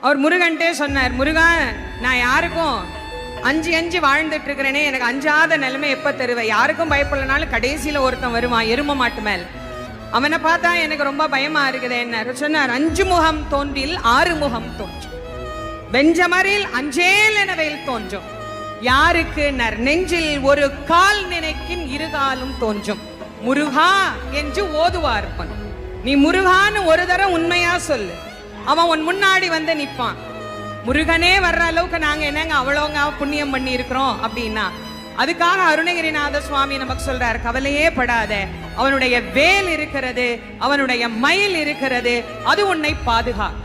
அவர் முருகன்ட்டே சொன்னார், முருகா நான் யாருக்கும் அஞ்சு வாழ்ந்துட்டு இருக்கிறேனே, எனக்கு அஞ்சாத நிலைமை எப்ப தருவேன்? யாருக்கும் பயப்படலனாலும் கடைசியில ஒருத்தன் வருவான் எரும மாட்டு மேல், அவனை பார்த்தா எனக்கு ரொம்ப பயமா இருக்குது என்ன சொன்னார். 5 முகம் தோன்றில் 6 முகம் தோன்றும், வெஞ்சமரில் அஞ்சேல் எனவையில் தோன்றும். யாருக்கு நெஞ்சில் ஒரு கால் நினைக்கின் 2 காலும் தோன்றும். முருகா என்று ஓதுவார். நீ முருகான்னு ஒரு தரம் உண்மையா சொல்லு, அவன் உன் முன்னாடி வந்து நிப்பான். முருகனே வர்ற அளவுக்கு நாங்க என்னங்க அவ்வளோங்க புண்ணியம் பண்ணி இருக்கிறோம் அப்படின்னா, அதுக்காக அருணகிரிநாத சுவாமி நமக்கு சொல்றார், கவலையே படாத, அவனுடைய வேல் இருக்கிறது, அவனுடைய மயில் இருக்கிறது, அது உன்னை பாதுகாக்கும்.